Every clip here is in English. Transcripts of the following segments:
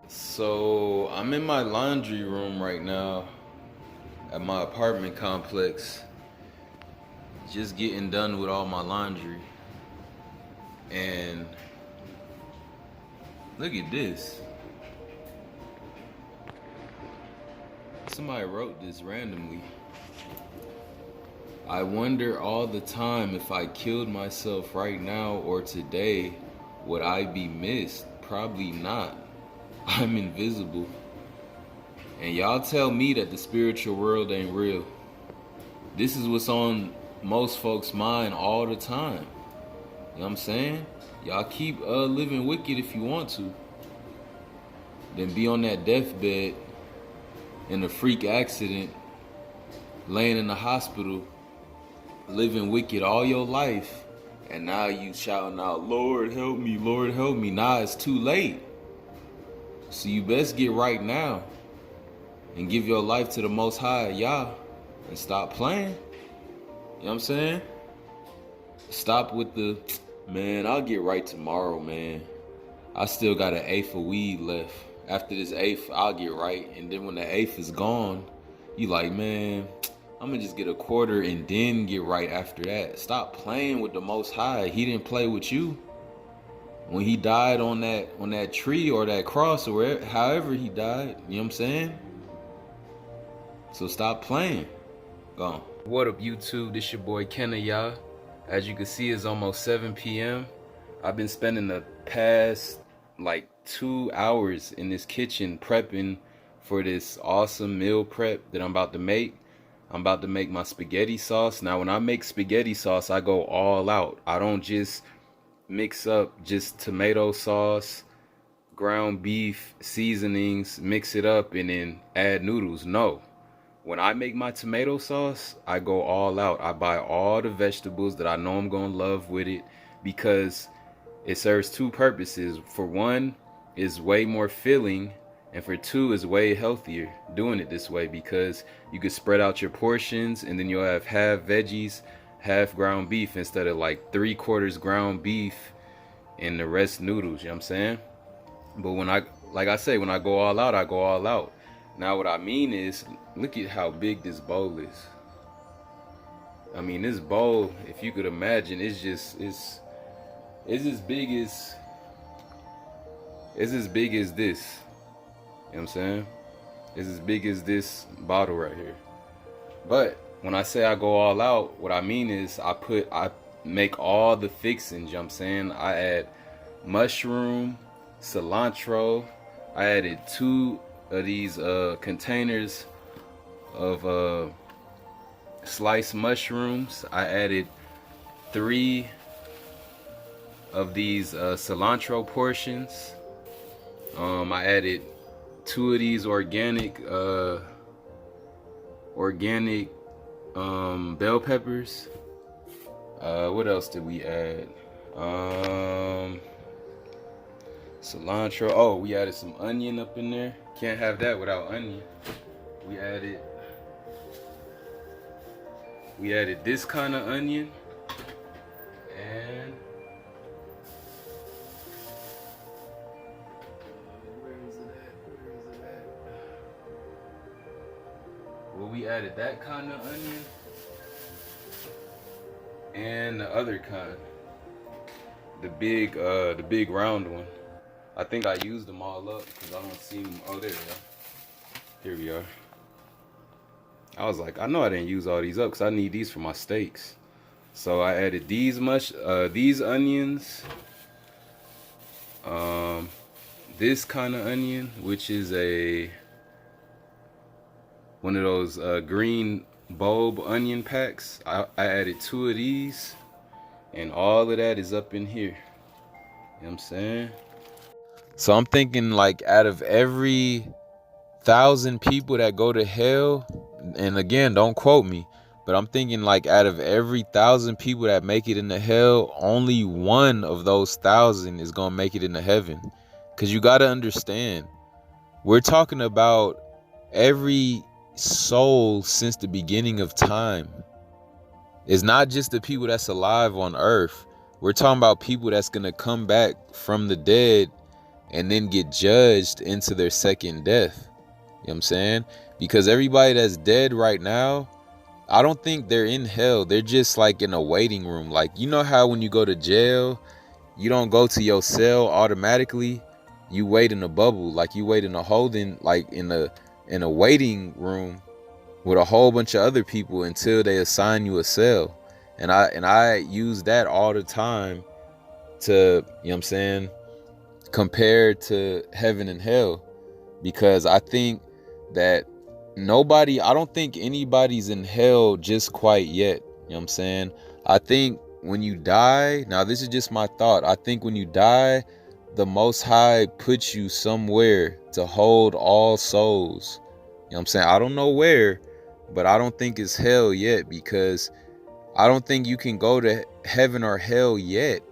So I'm in my laundry room right now at my apartment complex, just getting done with all my laundry. And look at this. Somebody wrote this randomly. I wonder all the time if I killed myself right now or today, would I be missed? Probably not. I'm invisible. And y'all tell me that the spiritual world ain't real. This is what's on most folks' mind all the time. You know what I'm saying? Y'all keep living wicked if you want to. Then be on that deathbed in a freak accident, laying in the hospital, living wicked all your life, and now you shouting out, Lord help me, Lord help me. Nah, it's too late. So you best get right now and give your life to the Most High, Yah, and stop playing. You know what I'm saying? Stop with the, man, I'll get right tomorrow, man. I still got an eighth of weed left. After this eighth, I'll get right. And then when the eighth is gone, you like, man, I'm gonna just get a quarter and then get right after that. Stop playing with the Most High. He didn't play with you. When he died on that tree or that cross or wherever, however he died, you know what I'm saying? So stop playing. Gone. What up, YouTube? This your boy Kenna. As you can see, it's almost 7 p.m. I've been spending the past like 2 hours in this kitchen prepping for this awesome meal prep that I'm about to make. I'm about to make my spaghetti sauce. Now, when I make spaghetti sauce, I go all out. I don't just mix up just tomato sauce, ground beef, seasonings, mix it up, and then add noodles. No. When I make my tomato sauce, I go all out. I buy all the vegetables that I know I'm going to love with it because it serves two purposes. For one, it's way more filling, and for two, it's way healthier doing it this way because you can spread out your portions and then you'll have half veggies, half ground beef instead of like 3/4 ground beef and the rest noodles, you know what I'm saying? But when like I say, when I go all out, I go all out. Now what I mean is, look at how big this bowl is. I mean, this bowl, if you could imagine, it's as big as this. You know what I'm saying? It's as big as this bottle right here. But when I say I go all out, what I mean is I make all the fixings, you know what I'm saying? I add mushroom, cilantro. I added 2 of these containers of sliced mushrooms. I added 3 of these cilantro portions. I added 2 of these organic bell peppers. What else did we add? Cilantro. Oh, we added some onion up in there. Can't have that without onion. We added this kind of onion, and well, we added that kind of onion and the other kind, the big round one. I think I used them all up because I don't see them. Oh, there we are. Here we are. I was like, I know I didn't use all these up because I need these for my steaks. So I added these onions, this kind of onion, which is one of those green bulb onion packs. I added 2 of these, and all of that is up in here. You know what I'm saying? So I'm thinking, like, out of every 1,000 people that go to hell, and again, don't quote me, but I'm thinking like out of every 1,000 people that make it into hell, only one of those 1,000 is gonna make it into heaven. Because you gotta understand, we're talking about every soul since the beginning of time. It's not just the people that's alive on earth. We're talking about people that's gonna come back from the dead and then get judged into their second death. You know what I'm saying? Because everybody that's dead right now, I don't think they're in hell. They're just like in a waiting room. Like, you know how when you go to jail, you don't go to your cell automatically. You wait in a bubble, like you wait in a holding, like in a waiting room with a whole bunch of other people until they assign you a cell. And I use that all the time to, you know what I'm saying, compare to heaven and hell, because I think that I don't think anybody's in hell just quite yet. You know what I'm saying? I think when you die, now this is just my thought, I think when you die, the Most High puts you somewhere to hold all souls. You know what I'm saying? I don't know where, but I don't think it's hell yet, because I don't think you can go to heaven or hell yet,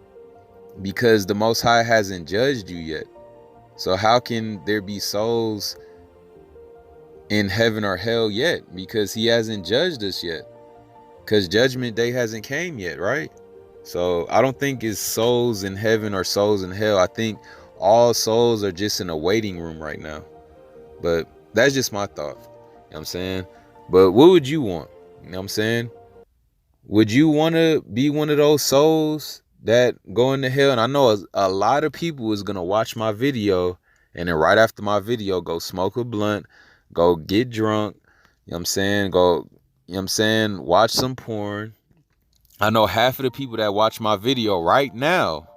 because the Most High hasn't judged you yet. So how can there be souls in heaven or hell yet? Because he hasn't judged us yet, because judgment day hasn't came yet, right? So I don't think it's souls in heaven or souls in hell. I think all souls are just in a waiting room right now. But that's just my thought. You know what I'm saying? But what would you want? You know what I'm saying? Would you want to be one of those souls that go into hell? And I know a lot of people is going to watch my video, and then right after my video, go smoke a blunt, go get drunk, you know what I'm saying? Go, you know what I'm saying? Watch some porn. I know half of the people that watch my video right now,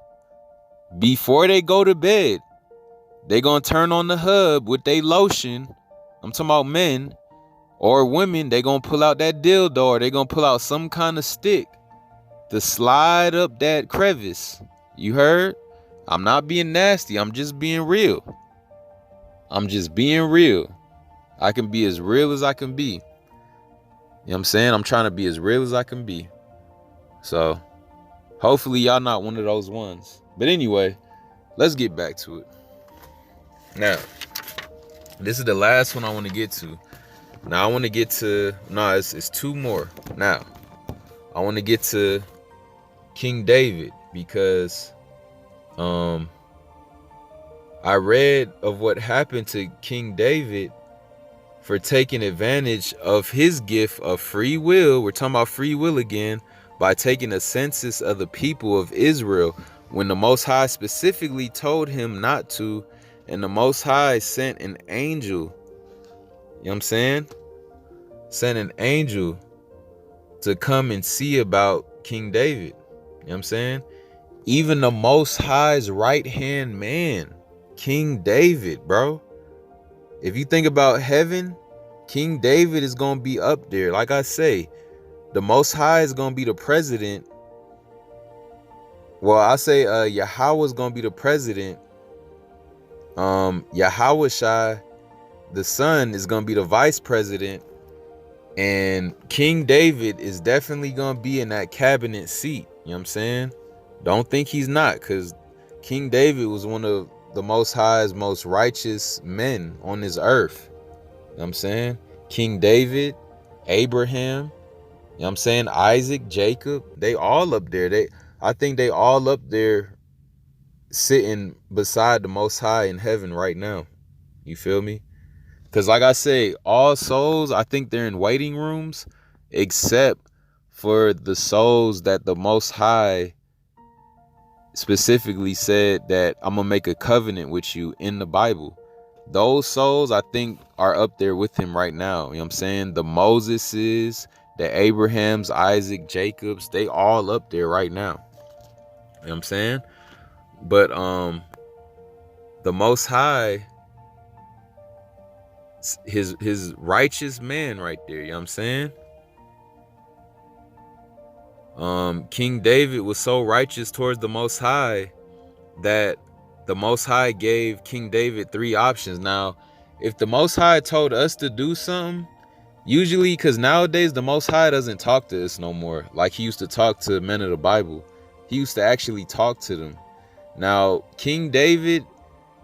before they go to bed, they gonna turn on the hub with their lotion. I'm talking about men or women. They gonna pull out that dildo, or they gonna pull out some kind of stick to slide up that crevice. You heard? I'm not being nasty. I'm just being real. I'm just being real. I can be as real as I can be. You know what I'm saying? I'm trying to be as real as I can be. So hopefully y'all not one of those ones. But anyway, let's get back to it. Now, this is the last one I want to get to. Now I want to get to, it's two more. Now, I want to get to King David, because I read of what happened to King David for taking advantage of his gift of free will. We're talking about free will again, by taking a census of the people of Israel, when the Most High specifically told him not to, and the Most High sent an angel, you know what I'm saying? Sent an angel to come and see about King David. You know what I'm saying? Even the Most High's right-hand man, King David, bro. If you think about heaven, King David is going to be up there. Like I say, the Most High is going to be the president. Well, I say Yahweh is going to be the president. Yahweh Shai, the son, is going to be the vice president. And King David is definitely going to be in that cabinet seat. You know what I'm saying? Don't think he's not, because King David was one of the Most High's most righteous men on this earth. You know what I'm saying? King David, Abraham, you know what I'm saying? Isaac, Jacob, they all up there. I think they all up there sitting beside the Most High in heaven right now. You feel me? Because like I say, all souls, I think they're in waiting rooms, except for the souls that the Most High specifically said that I'm going to make a covenant with you in the Bible. Those souls, I think, are up there with him right now. You know what I'm saying? The Moseses, the Abrahams, Isaac, Jacobs, they all up there right now. You know what I'm saying? But the Most High, his righteous man right there, you know what I'm saying? King David was so righteous towards the Most High that the Most High gave King David 3 options. Now, if the Most High told us to do something, usually, because nowadays the Most High doesn't talk to us no more like he used to talk to men of the Bible. He used to actually talk to them. Now, King David,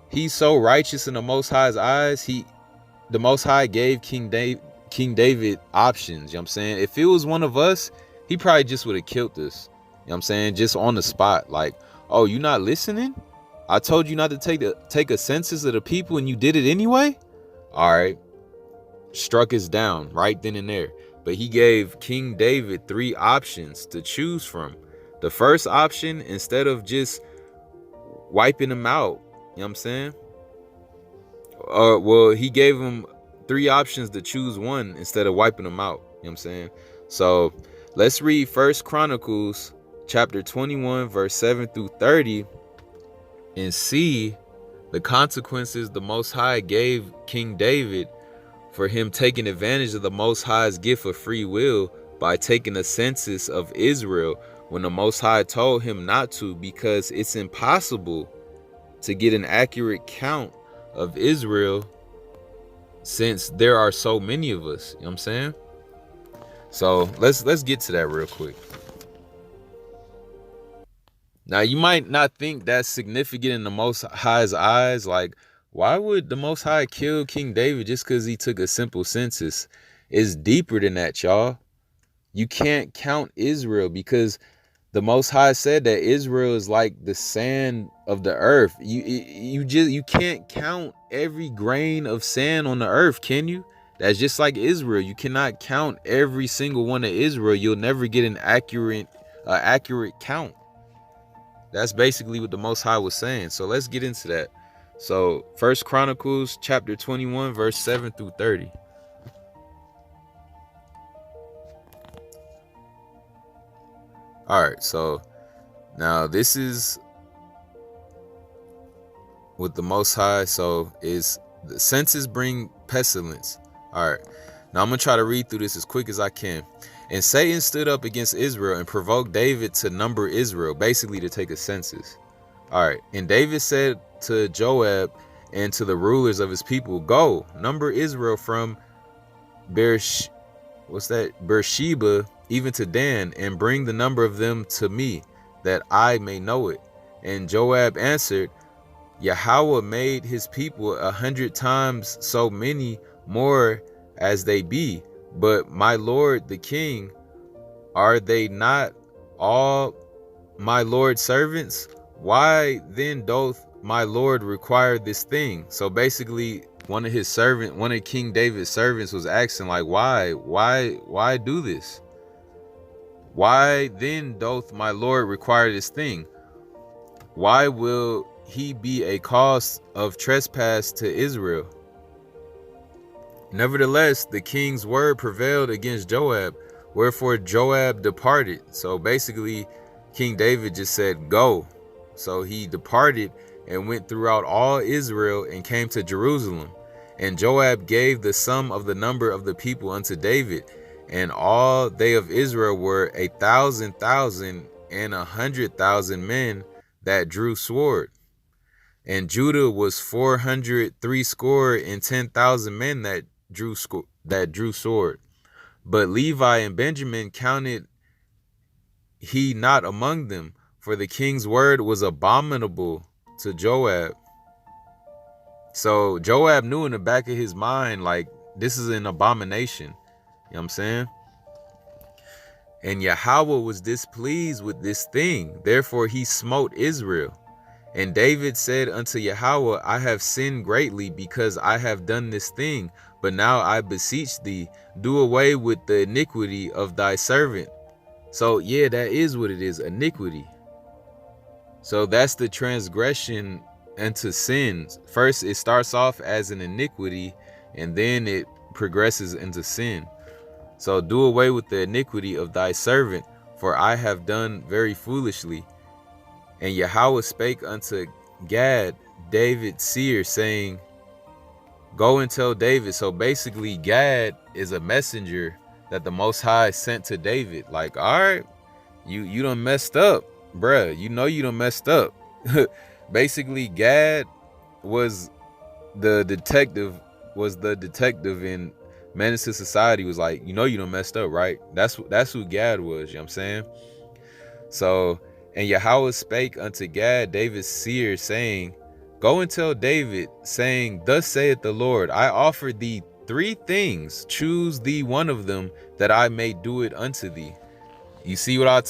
he's so righteous in the Most High's eyes, the Most High gave King David options. You know what I'm saying? If it was one of us, he probably just would have killed us. You know what I'm saying? Just on the spot. Like, oh, you not listening? I told you not to take a census of the people and you did it anyway? All right. Struck us down right then and there. But he gave King David 3 options to choose from. The first option, instead of just wiping them out, you know what I'm saying? Well, he gave him 3 options to choose one instead of wiping them out. You know what I'm saying? So let's read First Chronicles chapter 21, verse 7 through 30, and see the consequences the Most High gave King David for him taking advantage of the Most High's gift of free will by taking a census of Israel when the Most High told him not to, because it's impossible to get an accurate count of Israel since there are so many of us. You know what I'm saying? So let's get to that real quick. Now, you might not think that's significant in the Most High's eyes. Like, why would the Most High kill King David just because he took a simple census? It's deeper than that, y'all. You can't count Israel because the Most High said that Israel is like the sand of the earth. You can't count every grain of sand on the earth, can you? That's just like Israel. You cannot count every single one of Israel. You'll never get an accurate count. That's basically what the Most High was saying. So let's get into that. So First Chronicles chapter 21, verse 7 through 30. All right, so now this is with the Most High. So is the census bring pestilence. All right, now I'm gonna try to read through this as quick as I can. And Satan stood up against Israel and provoked David to number Israel, basically to take a census. All right, and David said to Joab and to the rulers of his people, "Go, number Israel from Beersheba even to Dan, and bring the number of them to me, that I may know it." And Joab answered, "Yahweh made his people 100 times so many more as they be. But my lord the king, are they not all my lord's servants? Why then doth my lord require this thing?" So basically, one of King David's servants was asking, like, why do this? Why then doth my lord require this thing? Why will he be a cause of trespass to Israel? Nevertheless, the king's word prevailed against Joab, wherefore Joab departed. So basically, King David just said, "Go." So he departed and went throughout all Israel and came to Jerusalem. And Joab gave the sum of the number of the people unto David, and all they of Israel were 1,000,000 and 100,000 men that drew sword. And Judah was 460,000 men that drew sword. But Levi and Benjamin counted he not among them, for the king's word was abominable to Joab. So Joab knew in the back of his mind, like, this is an abomination. You know what I'm saying? And Yahweh was displeased with this thing. Therefore he smote Israel. And David said unto Yahweh, "I have sinned greatly because I have done this thing. But now I beseech thee, do away with the iniquity of thy servant." So yeah, that is what it is, iniquity. So that's the transgression into sins. First, it starts off as an iniquity, and then it progresses into sin. So do away with the iniquity of thy servant, for I have done very foolishly. And Yahweh spake unto Gad, David's seer, saying, "Go and tell David." So basically, Gad is a messenger that the Most High sent to David. Like, all right, you done messed up, bruh. You know you done messed up. Basically, Gad was the detective in Menace to Society. Was like, you know you done messed up, right? That's who Gad was. You know what I'm saying? So, and Yahweh spake unto Gad, David's seer, saying, "Go and tell David, saying, Thus saith the Lord, I offer thee 3 things. Choose thee one of them, that I may do it unto thee." You see what I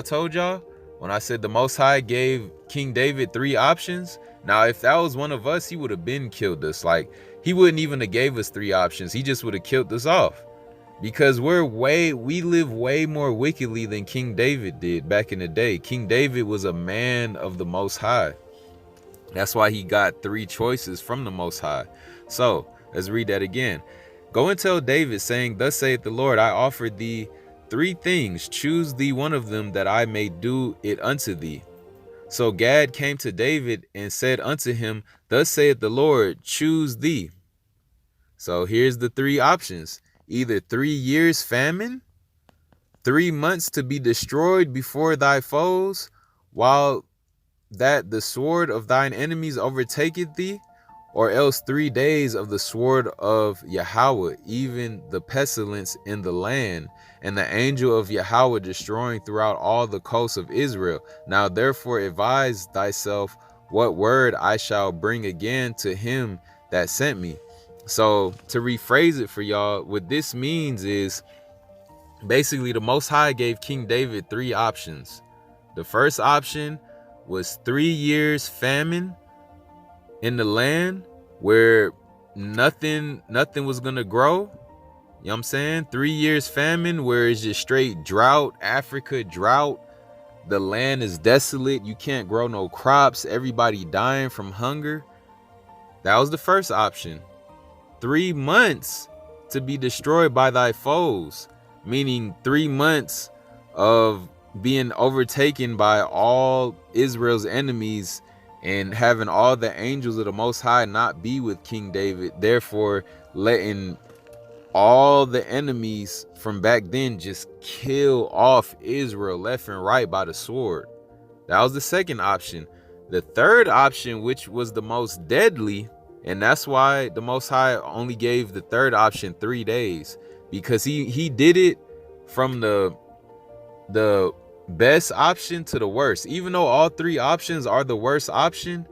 told y'all? When I said the Most High gave King David 3 options, now if that was one of us, he would have been killed us. Like, he wouldn't even have gave us 3 options. He just would have killed us off. Because we live way more wickedly than King David did back in the day. King David was a man of the Most High. That's why he got 3 choices from the Most High. So let's read that again. Go and tell David, saying, Thus saith the Lord, I offer thee 3 things. Choose thee one of them, that I may do it unto thee. So Gad came to David and said unto him, Thus saith the Lord, choose thee. So here's the 3 options. Either 3 years famine, 3 months to be destroyed before thy foes, while that the sword of thine enemies overtaketh thee, or else 3 days of the sword of Yahweh, even the pestilence in the land, and the angel of Yahweh destroying throughout all the coasts of Israel. Now therefore advise thyself what word I shall bring again to him that sent me. So to rephrase it for y'all, what this means is basically the Most High gave King David 3 options. The first option was 3 years famine in the land where nothing was gonna grow. You know what I'm saying? 3 years famine where it's just straight drought, Africa drought. The land is desolate. You can't grow no crops. Everybody dying from hunger. That was the first option. 3 months to be destroyed by thy foes, meaning 3 months of being overtaken by all Israel's enemies and having all the angels of the Most High not be with King David, therefore letting all the enemies from back then just kill off Israel left and right by the sword. That was the second option. The third option, which was the most deadly, and that's why the Most High only gave the third option 3 days, because he did it from the best option to the worst. Even though all 3 options are the worst option,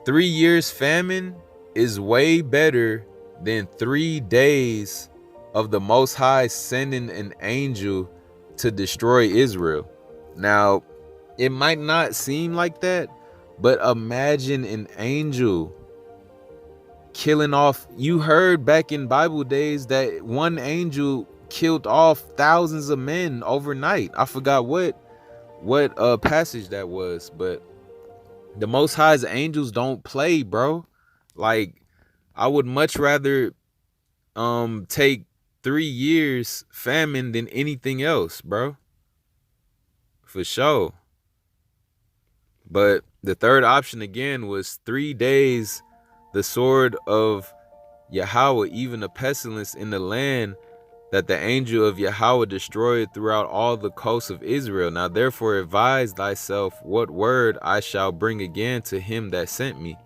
3 years famine is way better than 3 days of the Most High sending an angel to destroy Israel. Now, it might not seem like that, but imagine an angel killing off. You heard back in Bible days that one angel killed off thousands of men overnight. I forgot what passage that was, but the Most High's angels don't play, bro. Like, I would much rather take 3 years famine than anything else, bro, for sure. But the third option again was 3 days, the sword of Yahweh, even a pestilence in the land, that the angel of Yahweh destroyed throughout all the coasts of Israel. Now therefore advise thyself what word I shall bring again to him that sent me.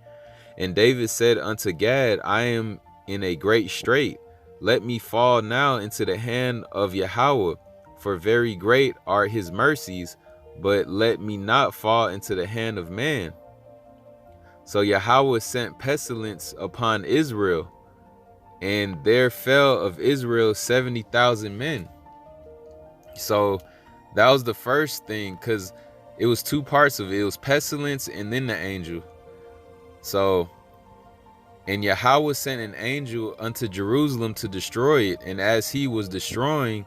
And David said unto Gad, I am in a great strait. Let me fall now into the hand of Yahweh, for very great are his mercies, but let me not fall into the hand of man. So Yahweh sent pestilence upon Israel, and there fell of Israel 70,000 men. So that was the first thing, because it was 2 parts of it. It was pestilence and then the angel. So, and Yahweh sent an angel unto Jerusalem to destroy it. And as he was destroying,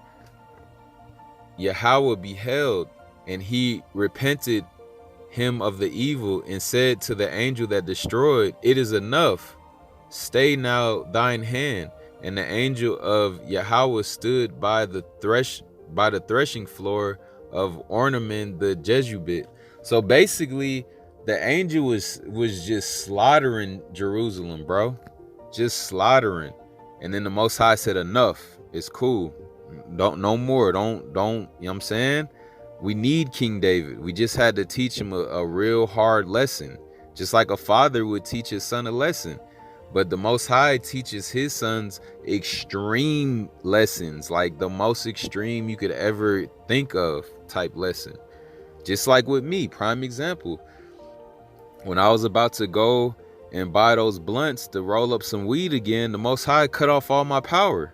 Yahweh beheld, and he repented him of the evil, and said to the angel that destroyed, It is enough. Stay now thine hand. And the angel of Yahweh stood by the threshing floor of Ornament the Jezubit. So basically, the angel was just slaughtering Jerusalem, bro. Just slaughtering. And then the Most High said, enough. It's cool. No more. Don't, you know what I'm saying? We need King David. We just had to teach him a real hard lesson. Just like a father would teach his son a lesson. But the Most High teaches his sons extreme lessons, like the most extreme you could ever think of type lesson. Just like with me, prime example. When I was about to go and buy those blunts to roll up some weed again, the Most High cut off all my power.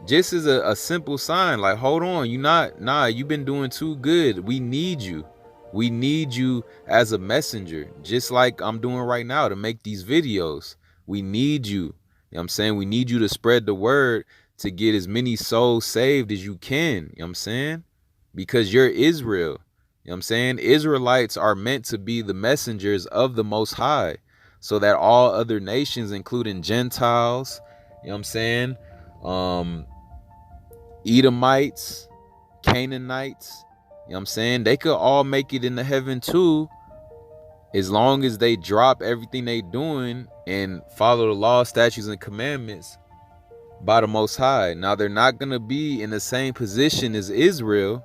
Just as a simple sign, like, hold on, you've been doing too good. We need you. We need you as a messenger, just like I'm doing right now to make these videos. We need you. You know what I'm saying? We need you to spread the word to get as many souls saved as you can. You know what I'm saying? Because you're Israel. You know what I'm saying? Israelites are meant to be the messengers of the Most High, so that all other nations, including Gentiles, you know what I'm saying? Edomites, Canaanites, you know what I'm saying? They could all make it into heaven too, as long as they drop everything they doing and follow the law, statutes, and commandments by the Most High. Now, they're not going to be in the same position as Israel.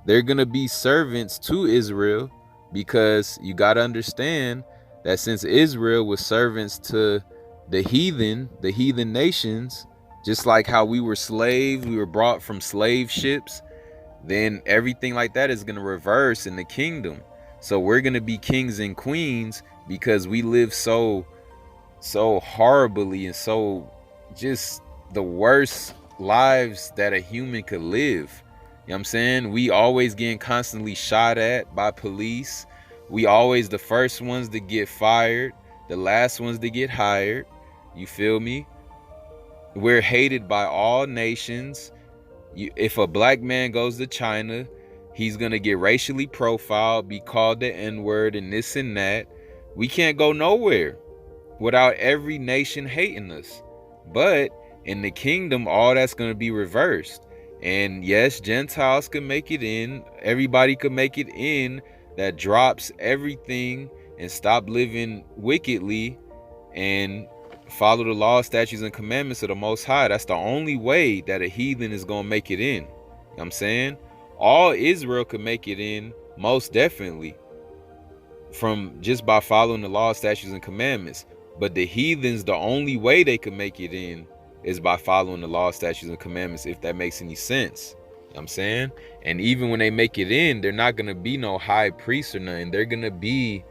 They're going to be servants to Israel, because you got to understand that since Israel was servants to the heathen nations, just like how we were slaves, we were brought from slave ships, then everything like that is going to reverse in the kingdom. So we're going to be kings and queens because we live so horribly and so just the worst lives that a human could live. You know what I'm saying? We always getting constantly shot at by police. We always the first ones to get fired, the last ones to get hired. You feel me? We're hated by all nations. If a black man goes to China, he's gonna get racially profiled, be called the N-word and this and that. We can't go nowhere without every nation hating us. But in the kingdom, all that's going to be reversed. And yes, Gentiles can make it in. Everybody could make it in that drops everything and stop living wickedly and follow the law, statutes, and commandments of the Most High. That's the only way that a heathen is going to make it in. You know what I'm saying? All Israel could make it in, most definitely, from just by following the law, statutes, and commandments. But the heathens, the only way they could make it in is by following the law, statutes, and commandments, if that makes any sense. You know what I'm saying? And even when they make it in, they're not going to be no high priest or nothing. They're going to be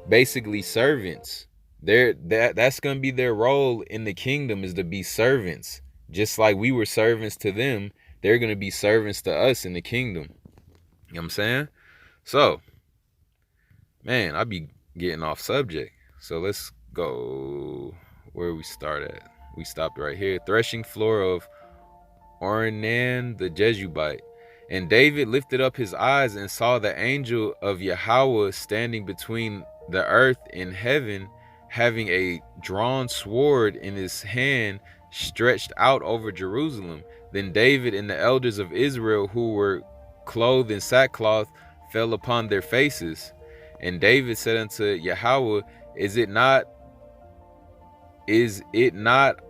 basically servants. That's going to be their role in the kingdom, is to be servants. Just like we were servants to them, they're going to be servants to us in the kingdom. You know what I'm saying? So, man, I be getting off subject. So let's go where we start at. We stopped right here. Threshing floor of Ornan the Jebusite. And David lifted up his eyes and saw the angel of Yahweh standing between the earth and heaven, having a drawn sword in his hand, stretched out over Jerusalem. Then David and the elders of Israel, who were clothed in sackcloth, fell upon their faces. And David said unto Yahweh, Is it not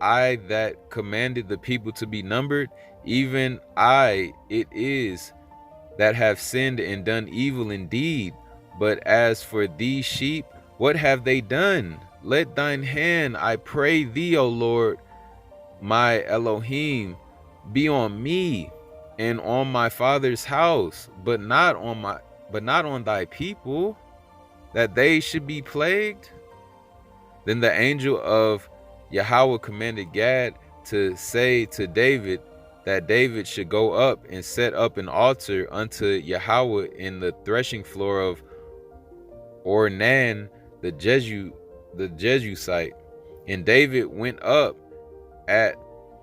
I that commanded the people to be numbered? Even I it is that have sinned and done evil indeed. But as for these sheep, what have they done? Let thine hand, I pray thee, O Lord, my Elohim, be on me and on my father's house, but not on thy people, that they should be plagued. Then the angel of Yahweh commanded Gad to say to David that David should go up and set up an altar unto Yahweh in the threshing floor of Ornan the Jebusite. And David went up at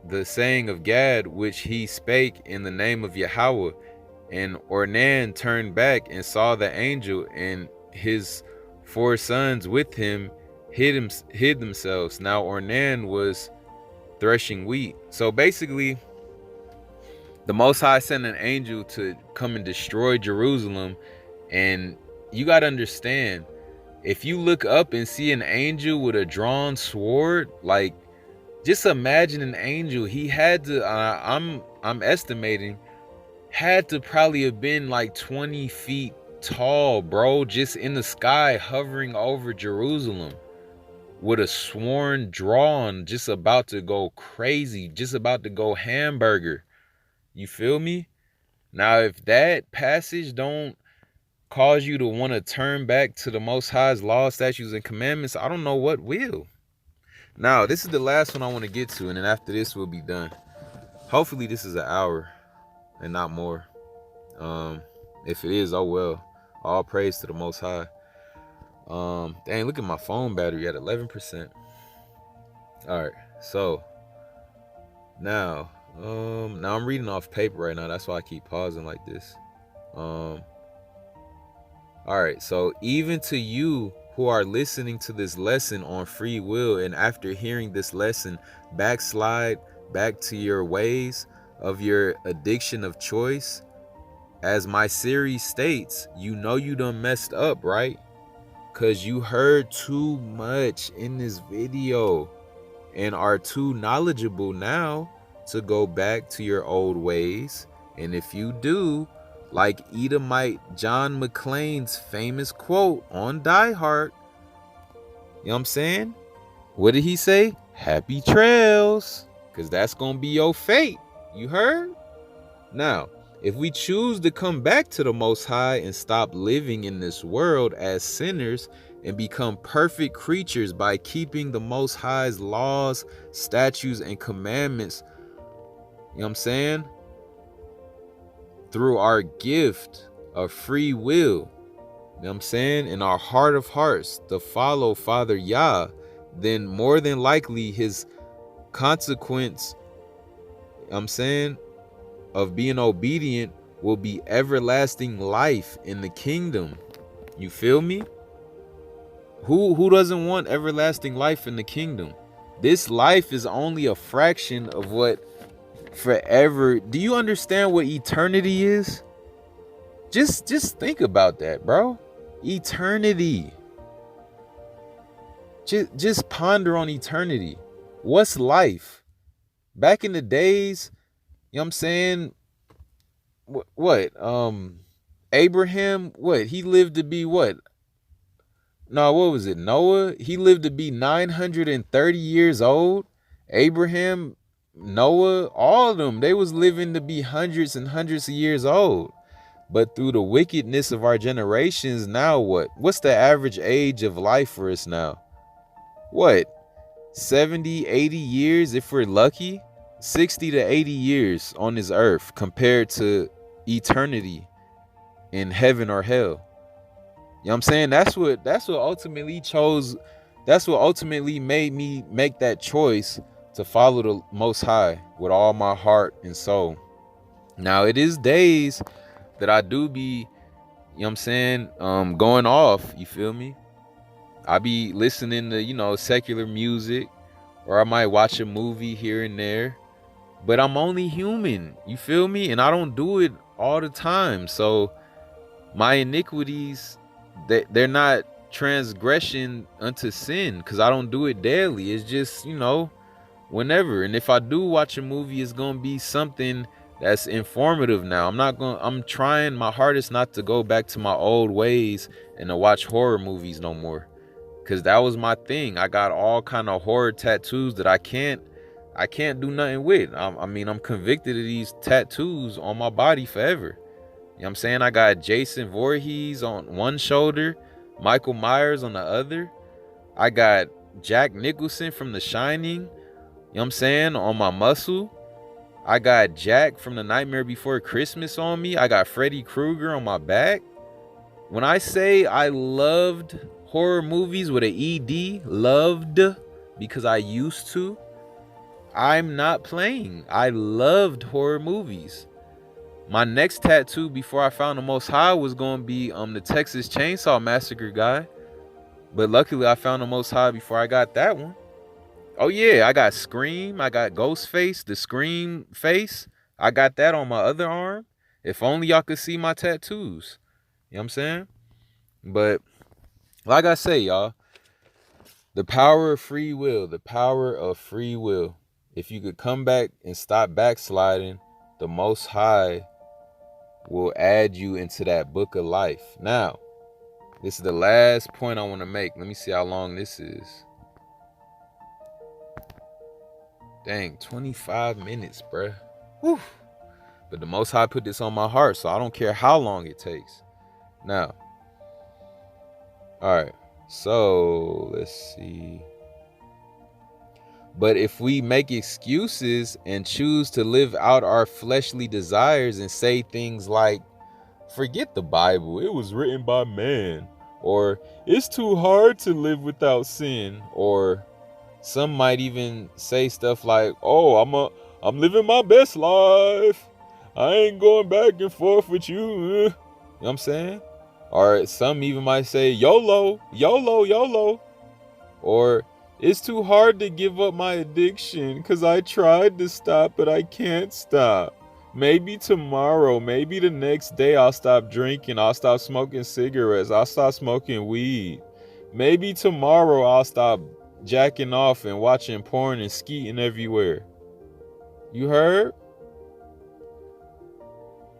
the saying of Gad, which he spake in the name of Yahweh. And Ornan turned back and saw the angel, and his 4 sons with him hid themselves. Now Ornan was threshing wheat. So basically, the Most High sent an angel to come and destroy Jerusalem. And you got to understand, if you look up and see an angel with a drawn sword, like, just imagine an angel. He had to, I'm estimating, had to probably have been like 20 feet tall, bro, just in the sky, hovering over Jerusalem with a sword drawn, just about to go crazy, just about to go hamburger. You feel me? Now, if that passage don't cause you to want to turn back to the Most High's law, statutes, and commandments, I don't know what will. Now, this is the last one I want to get to, and then after this, we'll be done. Hopefully this is an hour and not more. If it is, oh well. All praise to the Most High. Dang, look at my phone battery at 11%. All right, so now I'm reading off paper right now. That's why I keep pausing like this. All right, so even to you who are listening to this lesson on free will, and after hearing this lesson, backslide back to your ways of your addiction of choice, as my series states, you know you done messed up, right? Because you heard too much in this video and are too knowledgeable now to go back to your old ways. And if you do, like Edomite John McClane's famous quote on Die Hard, you know what I'm saying? What did he say? Happy trails, because that's going to be your fate. You heard? Now, if we choose to come back to the Most High and stop living in this world as sinners and become perfect creatures by keeping the Most High's laws, statutes, and commandments, you know what I'm saying? Through our gift of free will, you know what I'm saying? In our heart of hearts to follow Father Yah, then more than likely his consequence, you know what I'm saying, of being obedient will be everlasting life in the kingdom. You feel me? Who doesn't want everlasting life in the kingdom? This life is only a fraction of what forever. Do you understand what eternity is? Just think about that, bro. Eternity. Just ponder on eternity. What's life? Back in the days, you know what I'm saying? What? Abraham, what? He lived to be what? No, what was it? Noah? He lived to be 930 years old. Abraham, Noah, all of them, they was living to be hundreds and hundreds of years old. But through the wickedness of our generations, now what? What's the average age of life for us now? What? 70, 80 years if we're lucky? 60 to 80 years on this earth compared to eternity in heaven or hell. You know what I'm saying? That's what ultimately chose. That's what ultimately made me make that choice to follow the Most High with all my heart and soul. Now, it is days that I do be, you know what I'm saying, going off, you feel me? I be listening to, secular music, or I might watch a movie here and there. But I'm only human, you feel me? And I don't do it all the time. So my iniquities, they're not transgression unto sin, because I don't do it daily. It's just, whenever. And if I do watch a movie, it's gonna be something that's informative. Now I'm trying my hardest not to go back to my old ways and to watch horror movies no more, because that was my thing. I got all kind of horror tattoos that I can't do nothing with. I'm convicted of these tattoos on my body forever. You know what I'm saying? I got Jason Voorhees on one shoulder, Michael Myers on the other. I got Jack Nicholson from The Shining, you know what I'm saying, on my muscle. I got Jack from The Nightmare Before Christmas on me. I got Freddy Krueger on my back. When I say I loved horror movies with an ED, loved, because I used to, I'm not playing. I loved horror movies. My next tattoo before I found the Most High was going to be the Texas Chainsaw Massacre guy. But luckily I found the Most High before I got that one. Oh yeah, I got Scream. I got Ghostface, the Scream face. I got that on my other arm. If only y'all could see my tattoos. You know what I'm saying? But like I say, y'all, the power of free will, the power of free will. If you could come back and stop backsliding, the Most High will add you into that book of life. Now, this is the last point I want to make. Let me see how long this is. Dang, 25 minutes, bruh. Whew. But the Most High put this on my heart, so I don't care how long it takes. Now, all right, so let's see. But if we make excuses and choose to live out our fleshly desires and say things like, forget the Bible, it was written by man, or it's too hard to live without sin, or some might even say stuff like, oh, I'm living my best life, I ain't going back and forth with you. You know what I'm saying? Or some even might say YOLO, YOLO, YOLO. Or it's too hard to give up my addiction because I tried to stop, but I can't stop. Maybe tomorrow, maybe the next day I'll stop drinking, I'll stop smoking cigarettes, I'll stop smoking weed. Maybe tomorrow I'll stop jacking off and watching porn and skeeting everywhere. You heard?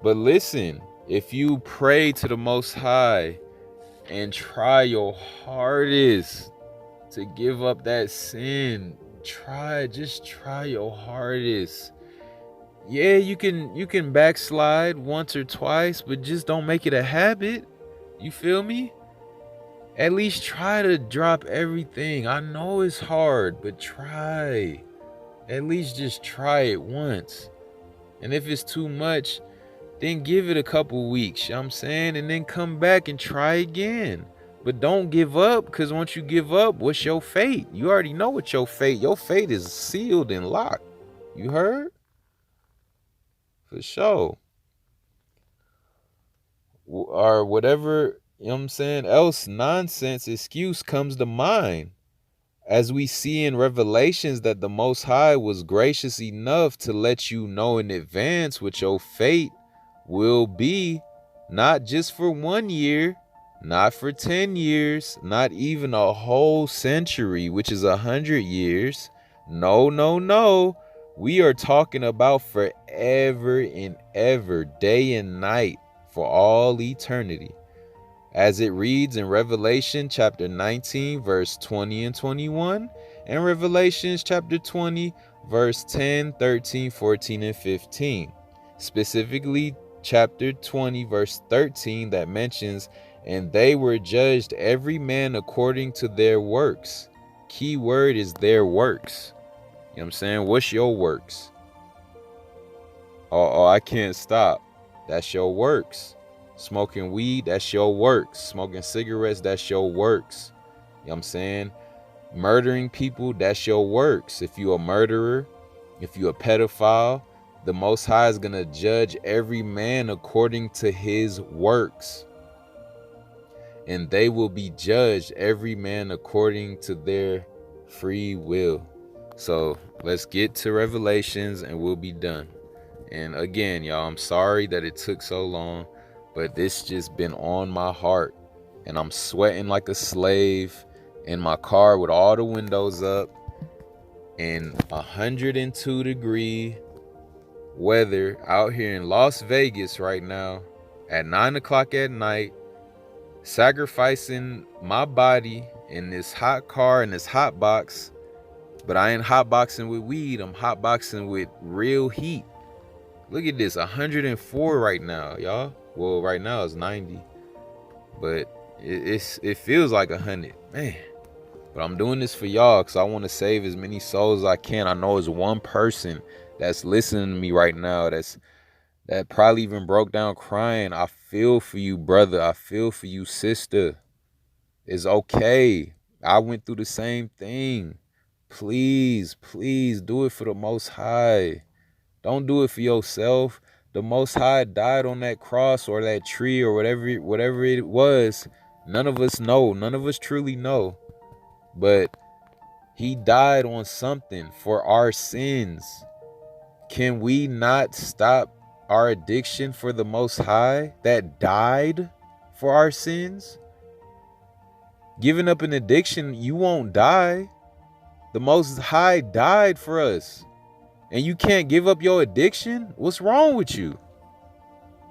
But listen, if you pray to the Most High and try your hardest to give up that sin, just try your hardest. Yeah, you can backslide once or twice, but just don't make it a habit. You feel me? At least try to drop everything. I know it's hard, but try. At least just try it once. And if it's too much, then give it a couple weeks, you know what I'm saying? And then come back and try again. But don't give up, because once you give up, what's your fate? You already know what your fate. Your fate is sealed and locked. You heard? For sure. Or whatever, you know what I'm saying, else nonsense excuse comes to mind. As we see in Revelations that the Most High was gracious enough to let you know in advance what your fate will be, not just for 1 year, not for 10 years, not even a whole century, which is 100 years. No, no, no. We are talking about forever and ever, day and night, for all eternity. As it reads in Revelation chapter 19, verse 20 and 21, and Revelations chapter 20, verse 10, 13, 14, and 15. Specifically, chapter 20, verse 13, that mentions, and they were judged every man according to their works. Key word is their works. You know what I'm saying? What's your works? Oh, I can't stop. That's your works. Smoking weed, that's your works. Smoking cigarettes, that's your works. You know what I'm saying? Murdering people, that's your works. If you're a murderer, if you're a pedophile, the Most High is going to judge every man according to his works. And they will be judged, every man according to their free will. So let's get to Revelations and we'll be done. And again, y'all, I'm sorry that it took so long, but this just been on my heart. And I'm sweating like a slave in my car with all the windows up in 102-degree weather out here in Las Vegas right now at 9 o'clock at night, sacrificing my body in this hot car, in this hot box. But I ain't hotboxing with weed, I'm hotboxing with real heat. Look at this, 104 right now, y'all. Well, right now it's 90, but it feels like 100, man. But I'm doing this for y'all because I want to save as many souls as I can. I know it's one person that's listening to me right now that probably even broke down crying. I feel for you, brother. I feel for you, sister. It's okay. I went through the same thing. Please, please do it for the Most High. Don't do it for yourself. The Most High died on that cross or that tree or whatever it was. None of us know. None of us truly know. But he died on something for our sins. Can we not stop our addiction for the Most High that died for our sins? Giving up an addiction, you won't die. The Most High died for us. And you can't give up your addiction? What's wrong with you?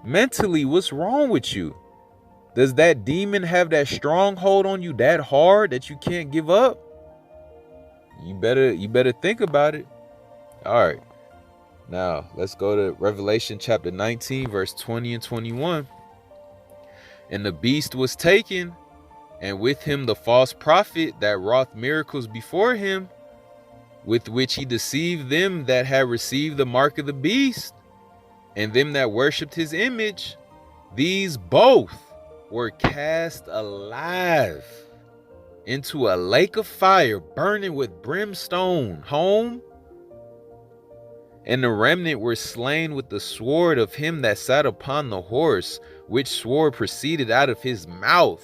Mentally, what's wrong with you? Does that demon have that stronghold on you that hard that you can't give up? You better think about it. All right. Now, let's go to Revelation chapter 19, verse 20 and 21. And the beast was taken, and with him the false prophet that wrought miracles before him, with which he deceived them that had received the mark of the beast, and them that worshipped his image, these both were cast alive into a lake of fire burning with brimstone. Home. And the remnant were slain with the sword of him that sat upon the horse, which sword proceeded out of his mouth.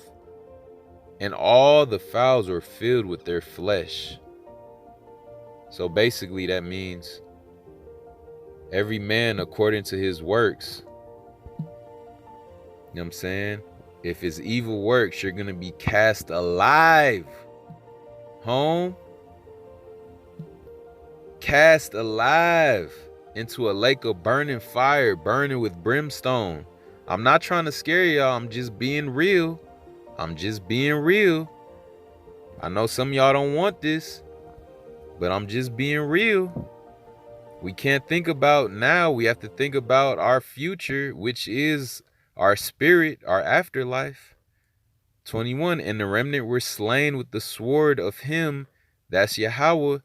And all the fowls were filled with their flesh. So basically that means every man according to his works. You know what I'm saying? If it's evil works, you're going to be cast alive. Home. Cast alive into a lake of burning fire, burning with brimstone. I'm not trying to scare y'all. I'm just being real. I'm just being real. I know some of y'all don't want this, but I'm just being real. We can't think about now. We have to think about our future, which is our spirit, our afterlife. 21, and the remnant were slain with the sword of him, that's Yahweh,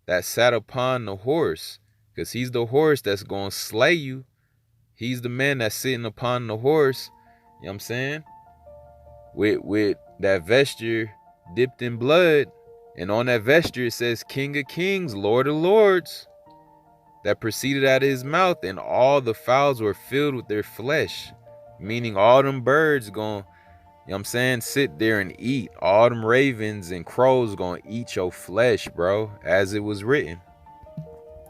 that sat upon the horse, because he's the horse that's going to slay you. He's the man that's sitting upon the horse, you know what I'm saying? With that vesture dipped in blood, and on that vesture it says King of Kings, Lord of Lords, that proceeded out of his mouth, and all the fowls were filled with their flesh, meaning all them birds going, you know what I'm saying, sit there and eat. All them ravens and crows gonna eat your flesh, bro, as it was written.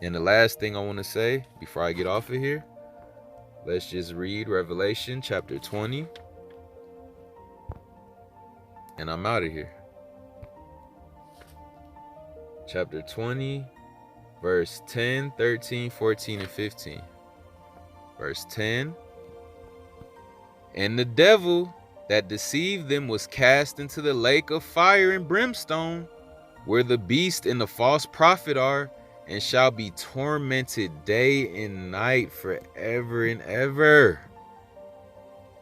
And the last thing I want to say before I get off of here, let's just read Revelation chapter 20. And I'm out of here. Chapter 20, verse 10, 13, 14, and 15. Verse 10. And the devil that deceived them was cast into the lake of fire and brimstone, where the beast and the false prophet are, and shall be tormented day and night forever and ever.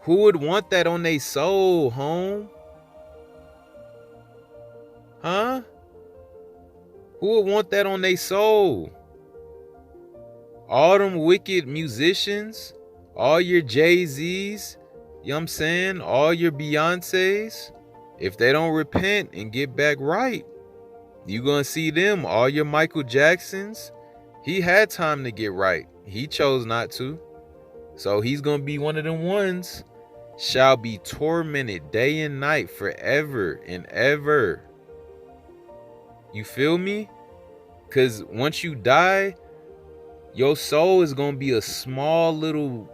Who would want that on their soul, home? Huh? Who would want that on their soul? All them wicked musicians, all your Jay-Z's, you know what I'm saying? All your Beyoncés, if they don't repent and get back right, you gonna see them. All your Michael Jacksons, he had time to get right. He chose not to. So he's gonna be one of them ones, shall be tormented day and night forever and ever. You feel me? Because once you die, your soul is gonna be a small little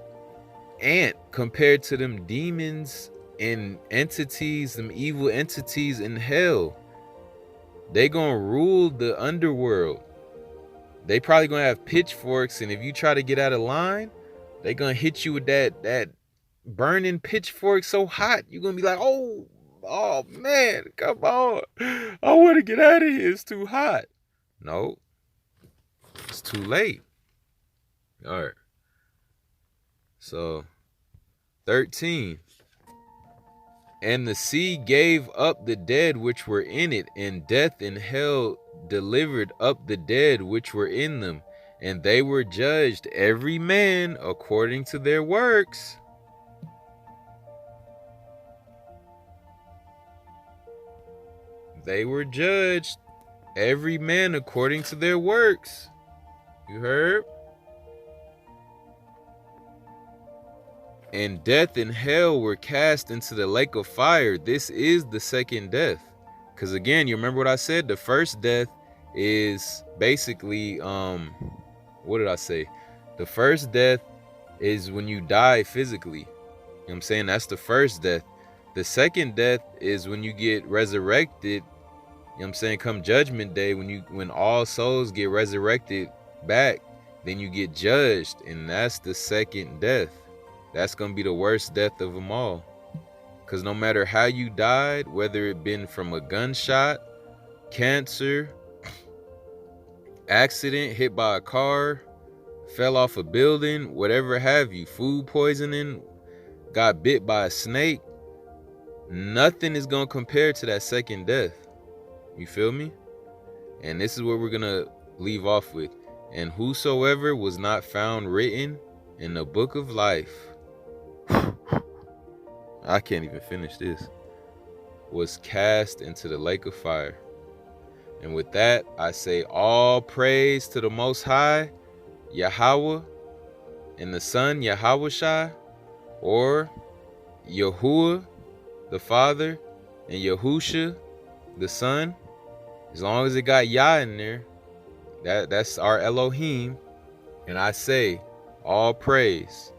ant compared to them demons and entities, them evil entities in hell. They gonna rule the underworld. They probably gonna have pitchforks, and if you try to get out of line, they gonna hit you with that burning pitchfork so hot, you're gonna be like, oh man, come on, I want to get out of here, it's too hot. No, it's too late. All right. So 13. And the sea gave up the dead which were in it, and death and hell delivered up the dead which were in them, and they were judged every man according to their works. They were judged every man according to their works. You heard? And death and hell were cast into the lake of fire. This is the second death. Because again, you remember what I said? The first death is basically, what did I say? The first death is when you die physically. You know what I'm saying? That's the first death. The second death is when you get resurrected. You know what I'm saying? Come judgment day, when all souls get resurrected back, then you get judged. And that's the second death. That's going to be the worst death of them all. Because no matter how you died, whether it been from a gunshot, cancer, accident, hit by a car, fell off a building, whatever have you, food poisoning, got bit by a snake, nothing is going to compare to that second death. You feel me? And this is what we're going to leave off with, and whosoever was not found written in the book of life, I can't even finish this, was cast into the lake of fire. And with that, I say all praise to the Most High, Yahweh, and the Son, Yahushua, or Yahuwah, the Father, and Yahusha, the Son. As long as it got Yah in there, that's our Elohim. And I say all praise.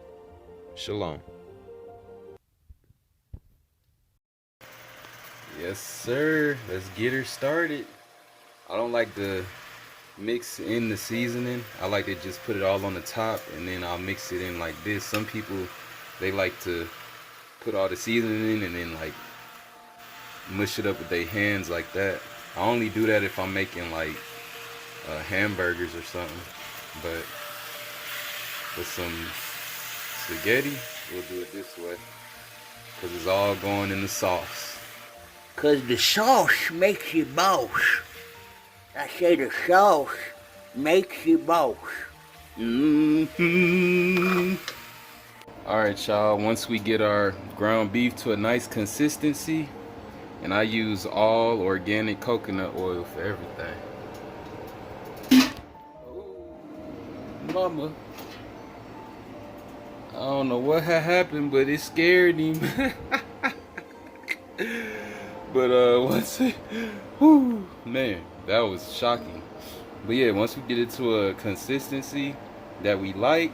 Shalom. Yes, sir. Let's get her started. I don't like to mix in the seasoning. I like to just put it all on the top and then I'll mix it in like this. Some people, they like to put all the seasoning in and then like mush it up with their hands like that. I only do that if I'm making like hamburgers or something. But with some spaghetti, we'll do it this way because it's all going in the sauce. Because the sauce makes you boss. I say the sauce makes you boss. Alright, y'all, once we get our ground beef to a nice consistency, and I use all organic coconut oil for everything. Oh, mama. I don't know what had happened, but it scared him. But once it, whew, man, that was shocking. But yeah, once we get it to a consistency that we like,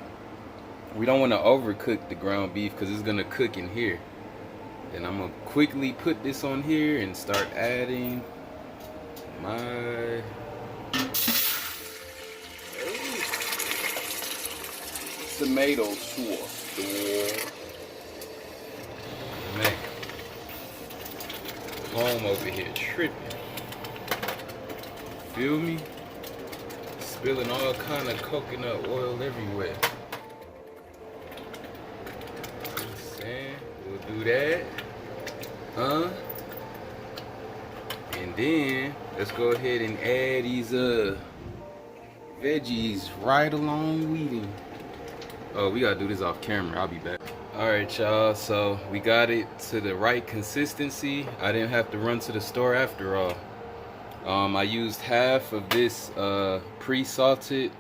we don't want to overcook the ground beef because it's gonna cook in here. And I'm gonna quickly put this on here and start adding my tomato sauce. Man, home over here tripping. Feel me? Spilling all kind of coconut oil everywhere. We'll do that. And then let's go ahead and add these veggies right along with them. Oh, we gotta do this off camera. I'll be back. Alright, y'all, so we got it to the right consistency. I didn't have to run to the store after all. I used half of this pre-salted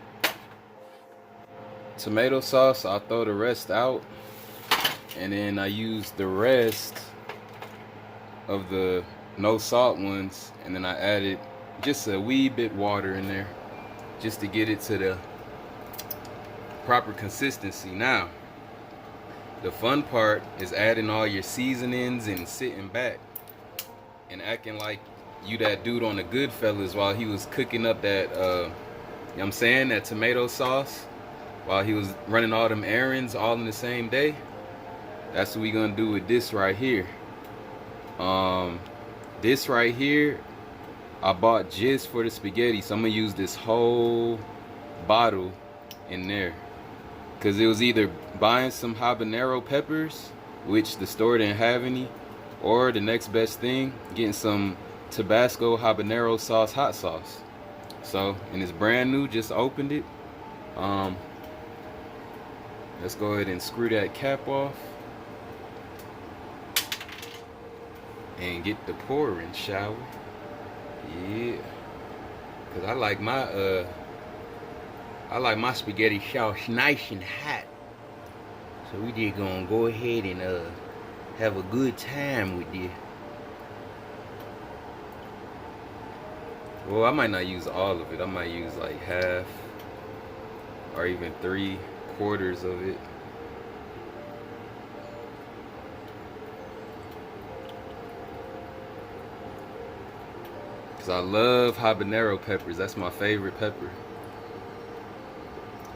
tomato sauce. I'll throw the rest out. And then I used the rest of the no salt ones. And then I added just a wee bit water in there just to get it to the proper consistency. Now, the fun part is adding all your seasonings and sitting back and acting like you that dude on the Goodfellas while he was cooking up that, you know what I'm saying, that tomato sauce while he was running all them errands all in the same day. That's what we gonna do with this right here. This right here, I bought just for the spaghetti, so I'm gonna use this whole bottle in there. Cause it was either buying some habanero peppers, which the store didn't have any, or the next best thing, getting some Tabasco habanero sauce hot sauce. So, and it's brand new, just opened it. Let's go ahead and screw that cap off and get the pouring, shall we? Yeah, cause I like my spaghetti sauce nice and hot. So we just gonna go ahead and have a good time with this. Well, I might not use all of it. I might use like half or even 3/4 of it. Cause I love habanero peppers. That's my favorite pepper.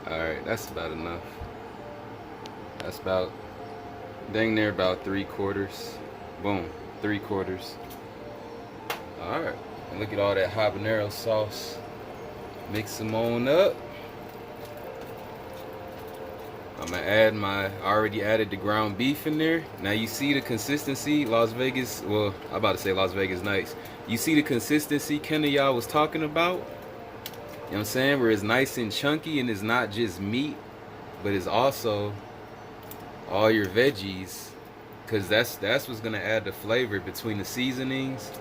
Alright, that's about enough. That's about dang near about 3/4. Boom, 3/4. Alright, and look at all that habanero sauce. Mix them on up. I'm gonna add I already added the ground beef in there. Now you see the consistency, Las Vegas, well, I'm about to say Las Vegas Nights. You see the consistency Kenna y'all was talking about? what I'm saying? Where it's nice and chunky and it's not just meat, but it's also all your veggies. Cause that's what's gonna add the flavor between the seasonings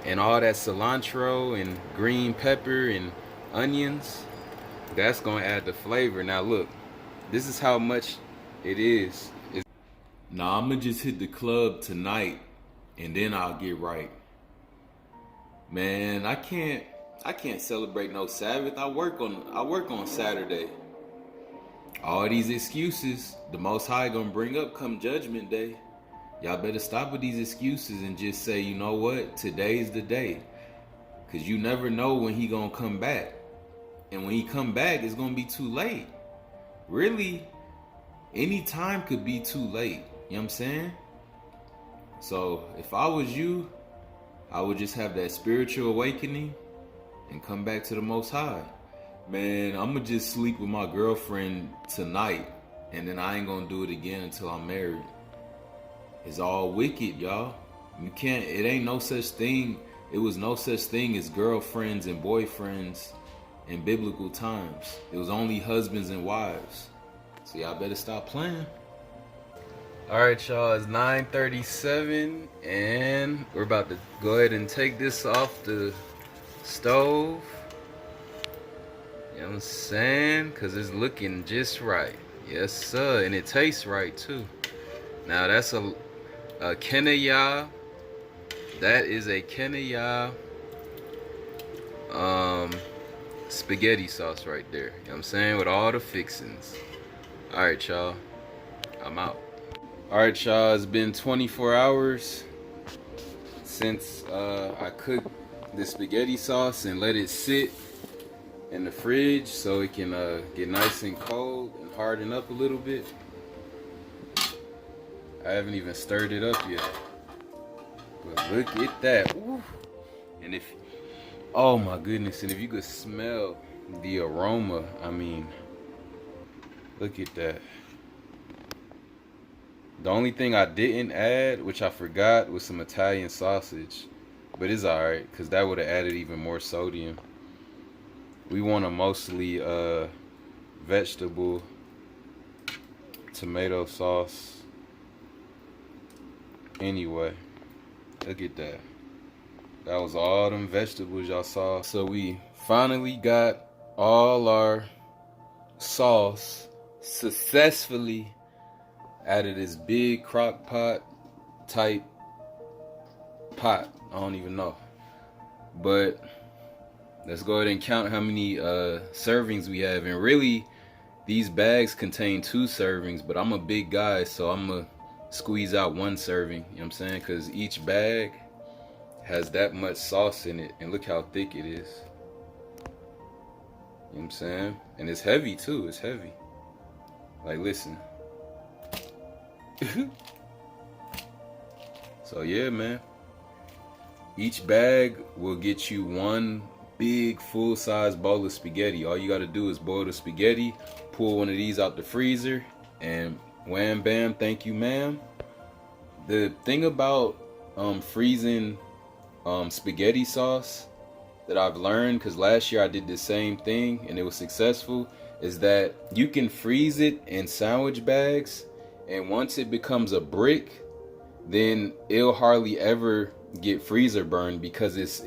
and all that cilantro and green pepper and onions. That's gonna add the flavor. Now look, this is how much it is. Now I'ma just hit the club tonight and then I'll get right. Man, I can't celebrate no Sabbath. I work on Saturday. All these excuses, the Most High gonna bring up come Judgment Day. Y'all better stop with these excuses and just say, you know what, today's the day. Cause you never know when he gonna come back. And when he come back, it's gonna be too late. Really, any time could be too late. You know what I'm saying? So if I was you, I would just have that spiritual awakening and come back to the Most High. Man, I'ma just sleep with my girlfriend tonight, and then I ain't gonna do it again until I'm married. It's all wicked, y'all. You can't, it ain't no such thing. It was no such thing as girlfriends and boyfriends in biblical times. It was only husbands and wives. So y'all better stop playing. All right, y'all, it's 9:37 and we're about to go ahead and take this off the stove. You know what I'm saying? Cause it's looking just right. Yes, sir. And it tastes right too. Now that's a Kenaya. That is a Kenaya spaghetti sauce right there. You know what I'm saying? With all the fixings. Alright, y'all. I'm out. Alright, y'all. It's been 24 hours since I cooked the spaghetti sauce and let it sit in the fridge so it can get nice and cold and harden up a little bit. I haven't even stirred it up yet. But look at that. Woo. And if, oh my goodness, and if you could smell the aroma, I mean, look at that. The only thing I didn't add, which I forgot, was some Italian sausage. But it's alright, because that would have added even more sodium. We want a mostly vegetable tomato sauce. Anyway, look at that. That was all them vegetables y'all saw. So we finally got all our sauce successfully out of this big crock pot type pot. I don't even know. But let's go ahead and count how many servings we have. And really, these bags contain 2 servings, but I'm a big guy, so I'm going to squeeze out 1 serving. You know what I'm saying? Because each bag has that much sauce in it. And look how thick it is. You know what I'm saying? And it's heavy too. It's heavy. Like, listen. So yeah, man. Each bag will get you 1 big full-size bowl of spaghetti. All you got to do is boil the spaghetti, pull one of these out the freezer, and wham bam, thank you ma'am. The thing about freezing spaghetti sauce that I've learned, because last year I did the same thing and it was successful, is that you can freeze it in sandwich bags, and once it becomes a brick, then it'll hardly ever get freezer burned, because it's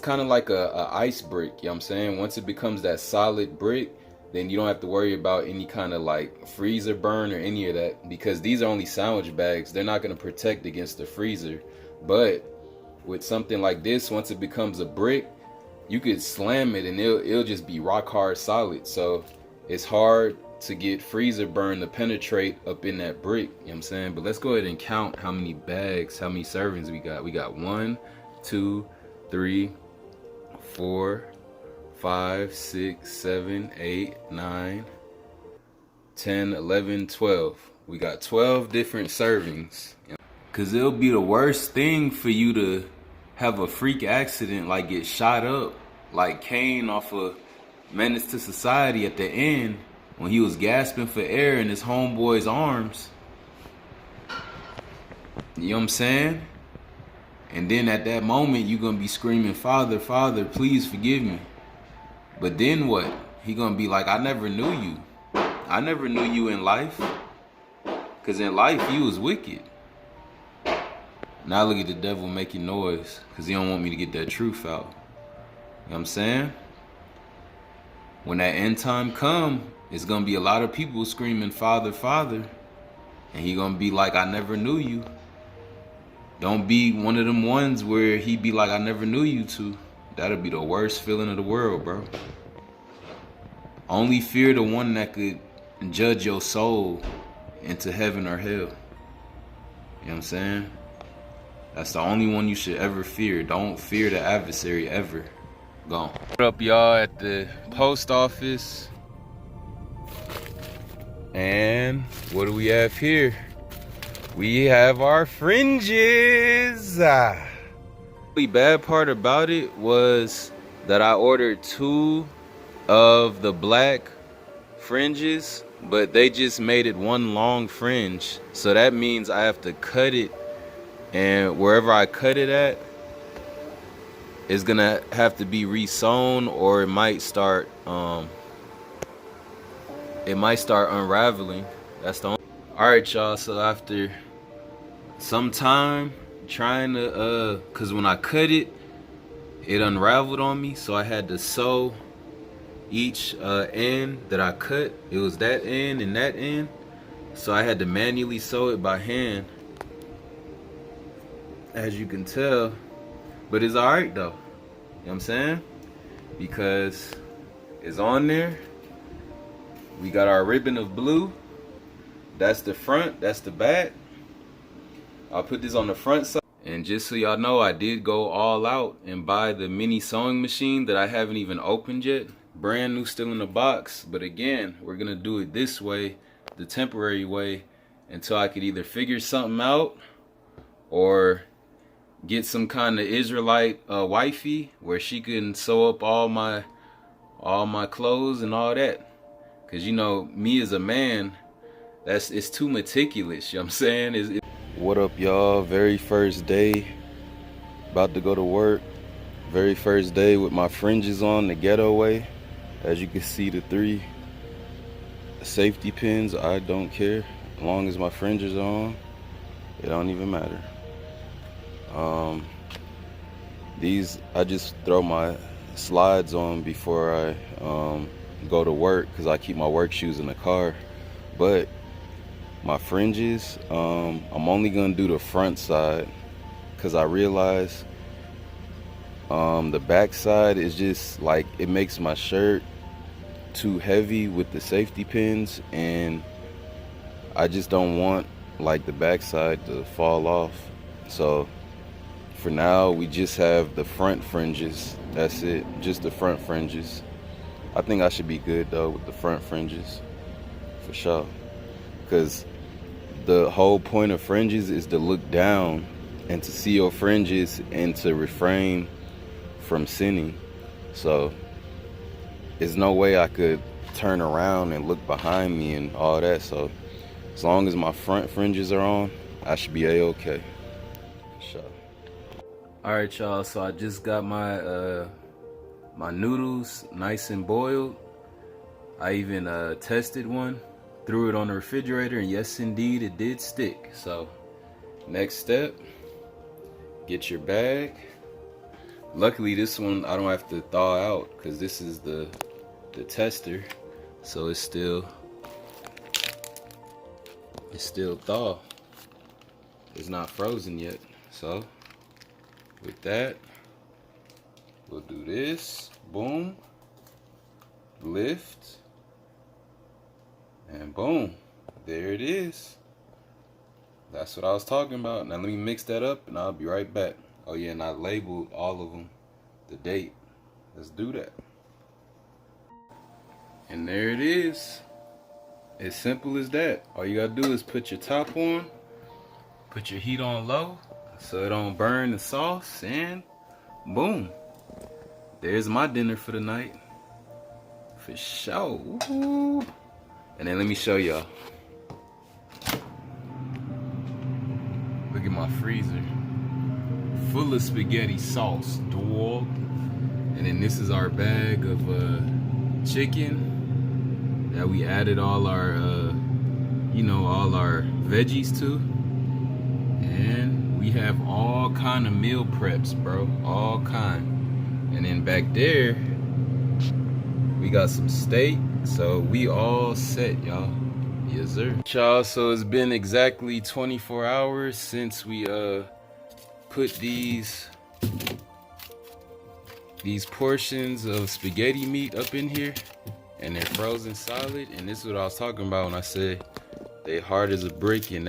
kind of like a ice brick. You know what I'm saying? Once it becomes that solid brick, then you don't have to worry about any kind of like freezer burn or any of that, because these are only sandwich bags. They're not going to protect against the freezer. But with something like this, once it becomes a brick, you could slam it and it'll just be rock hard solid. So it's hard to get freezer burn to penetrate up in that brick. You know what I'm saying? But let's go ahead and count how many bags, how many servings we got. We got 1, 2, 3, 4, 5, 6, 7, 8, 9, 10, 11, 12. We got 12 different servings. Cause it'll be the worst thing for you to have a freak accident, like get shot up like Cain off of Menace to Society at the end when he was gasping for air in his homeboy's arms. You know what I'm saying? And then at that moment, you're going to be screaming, Father, Father, please forgive me. But then what? He gonna be like, I never knew you. I never knew you in life. Because in life, you was wicked. Now look at the devil making noise. Because he don't want me to get that truth out. You know what I'm saying? When that end time come, it's gonna be a lot of people screaming, Father, Father. And he gonna be like, I never knew you. Don't be one of them ones where he be like, I never knew you too. That'll be the worst feeling of the world, bro. Only fear the one that could judge your soul into heaven or hell. You know what I'm saying? That's the only one you should ever fear. Don't fear the adversary ever. Gone. What up, y'all, at the post office? And what do we have here? We have our fringes. The bad part about it was that I ordered 2 of the black fringes, but they just made it one long fringe. So that means I have to cut it, and wherever I cut it at, it's gonna have to be re-sewn, or it might start unraveling. That's the only. All right, y'all, so after some time trying to cause when I cut it, it unraveled on me, so I had to sew each end that I cut. It was that end and that end, so I had to manually sew it by hand, as you can tell. But it's all right though, you know what I'm saying? Because it's on there. We got our ribbon of blue. That's the front, that's the back. I'll put this on the front side. And just so y'all know, I did go all out and buy the mini sewing machine that I haven't even opened yet. Brand new, still in the box. But again, we're gonna do it this way, the temporary way, until I could either figure something out or get some kind of Israelite wifey where she can sew up all my clothes and all that. Cause you know, me as a man, it's too meticulous, you know what I'm saying? What up, y'all? Very first day, about to go to work. Very first day with my fringes on the ghetto way. As you can see, the 3 safety pins, I don't care. As long as my fringes are on, it don't even matter. These, I just throw my slides on before I go to work, because I keep my work shoes in the car. But my fringes, I'm only gonna do the front side, because I realize the back side is just like, it makes my shirt too heavy with the safety pins, and I just don't want like the back side to fall off. So for now, we just have the front fringes. That's it, just the front fringes. I think I should be good though with the front fringes, for sure. Because the whole point of fringes is to look down and to see your fringes and to refrain from sinning. So there's no way I could turn around and look behind me and all that. So as long as my front fringes are on, I should be a-okay. Sure. All right, y'all, so I just got my my noodles nice and boiled. I even tested one, threw it on the refrigerator, and yes indeed it did stick. So next step, get your bag. Luckily this one I don't have to thaw out, because this is the tester, so it's still thaw. It's not frozen yet. So with that, we'll do this, boom, lift, and boom, there it is. That's what I was talking about. Now let me mix that up and I'll be right back. Oh yeah, and I labeled all of them, the date. Let's do that. And there it is. As simple as that. All you gotta do is put your top on, put your heat on low so it don't burn the sauce, and boom. There's my dinner for the night. For sure. Ooh. And then let me show y'all. Look at my freezer. Full of spaghetti sauce, dog. And then this is our bag of chicken that we added all our all our veggies to. And we have all kind of meal preps, bro, all kind. And then back there we got some steak, so we all set, y'all. Yes sir, y'all. So it's been exactly 24 hours since we put these portions of spaghetti meat up in here, and they're frozen solid. And this is what I was talking about when I said they hard as a brick, and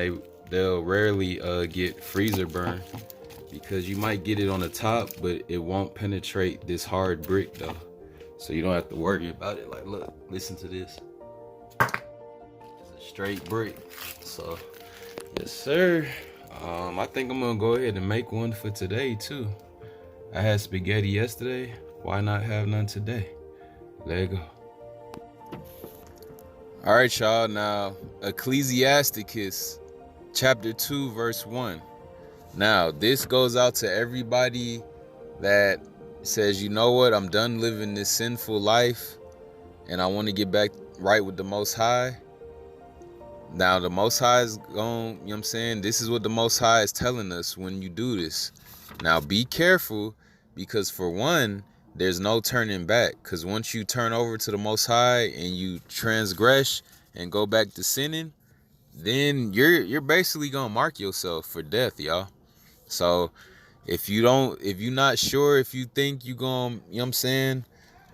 they'll rarely get freezer burn, because you might get it on the top, but it won't penetrate this hard brick though, so you don't have to worry about it. Like, look, listen to this. It's a straight brick. So yes sir. I think I'm gonna go ahead and make one for today too. I had spaghetti yesterday, why not have none today? There you go. All right, y'all. Now, Ecclesiasticus Chapter 2, verse 1. Now, this goes out to everybody that says, you know what, I'm done living this sinful life and I want to get back right with the Most High. Now, the Most High is going, you know what I'm saying? This is what the Most High is telling us when you do this. Now, be careful, because for one, there's no turning back. Because once you turn over to the Most High and you transgress and go back to sinning, then you're basically gonna mark yourself for death, y'all. So if you're not sure, if you think you're gonna, you know what I'm saying,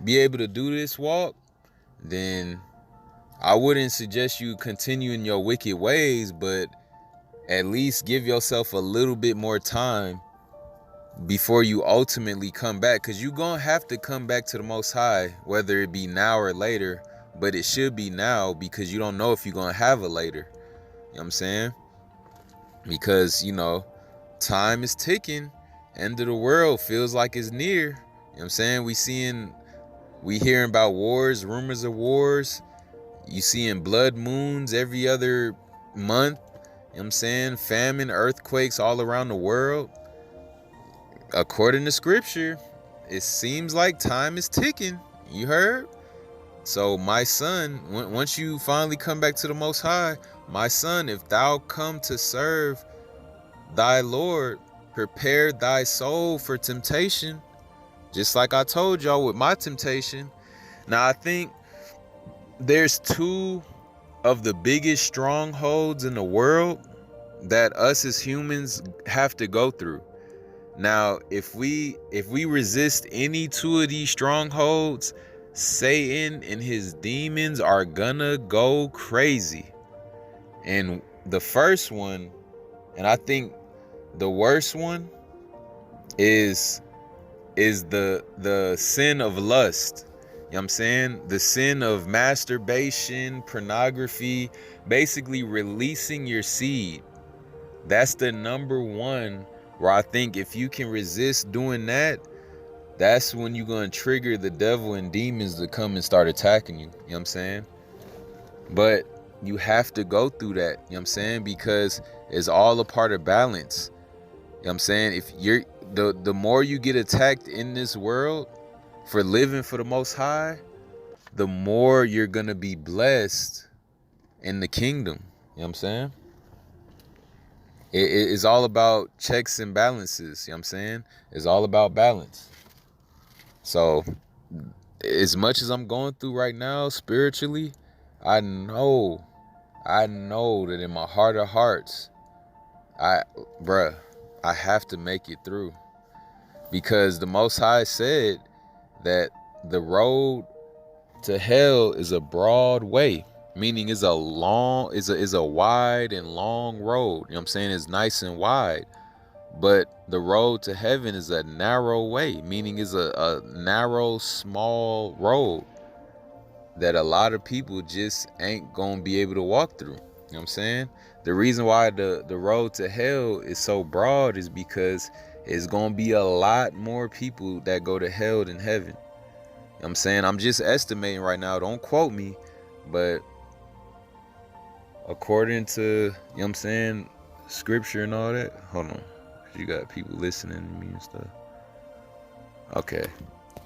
be able to do this walk, then I wouldn't suggest you continue in your wicked ways, but at least give yourself a little bit more time before you ultimately come back, because you're gonna have to come back to the Most High, whether it be now or later. But it should be now, because you don't know if you're gonna have a later. You know what I'm saying? Because, time is ticking. End of the world feels like it's near. You know what I'm saying? We hearing about wars, rumors of wars. You seeing blood moons every other month. You know what I'm saying? Famine, earthquakes all around the world. According to scripture, it seems like time is ticking. You heard? So my son, once you finally come back to the Most High, my son, if thou come to serve thy Lord, prepare thy soul for temptation, just like I told y'all with my temptation. Now, I think there's two of the biggest strongholds in the world that us as humans have to go through. Now, if we resist any two of these strongholds, Satan and his demons are gonna go crazy. And the first one, and I think the worst one, is the sin of lust. You know what I'm saying? The sin of masturbation, pornography, basically releasing your seed. That's the number one, where I think if you can resist doing that, that's when you're going to trigger the devil and demons to come and start attacking you. You know what I'm saying? But you have to go through that, you know what I'm saying? Because it's all a part of balance. You know what I'm saying? If you're the more you get attacked in this world for living for the Most High, the more you're going to be blessed in the kingdom. You know what I'm saying? It's all about checks and balances. You know what I'm saying? It's all about balance. So as much as I'm going through right now spiritually, I know that in my heart of hearts, I have to make it through. Because the Most High said that the road to hell is a broad way, meaning is a wide and long road. You know what I'm saying? It's nice and wide. But the road to heaven is a narrow way, meaning is a narrow, small road that a lot of people just ain't gonna be able to walk through. You know what I'm saying? The reason why the road to hell is so broad is because it's gonna be a lot more people that go to hell than heaven. You know what I'm saying? I'm just estimating right now, don't quote me, but according to, you know what I'm saying, scripture and all that. Hold on. You got people listening to me and stuff. Okay.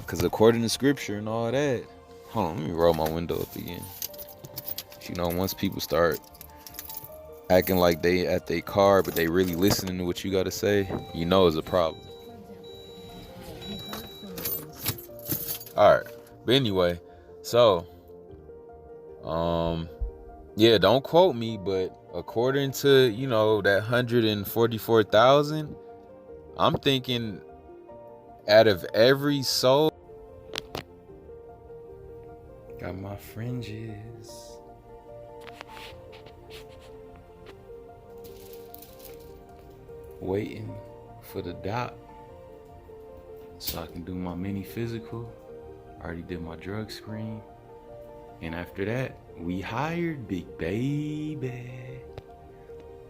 Because according to scripture and all that, hold on, let me roll my window up again. You know, once people start acting like they at their car, but they really listening to what you got to say, you know it's a problem. All right. But anyway, so, yeah, don't quote me, but according to, you know, that 144,000, I'm thinking out of every soul, got my fringes. Waiting for the doc so I can do my mini physical. Already did my drug screen. And after that, we hired Big Baby.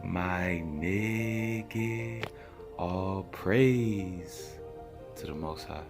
My nigga. All praise to the Most High.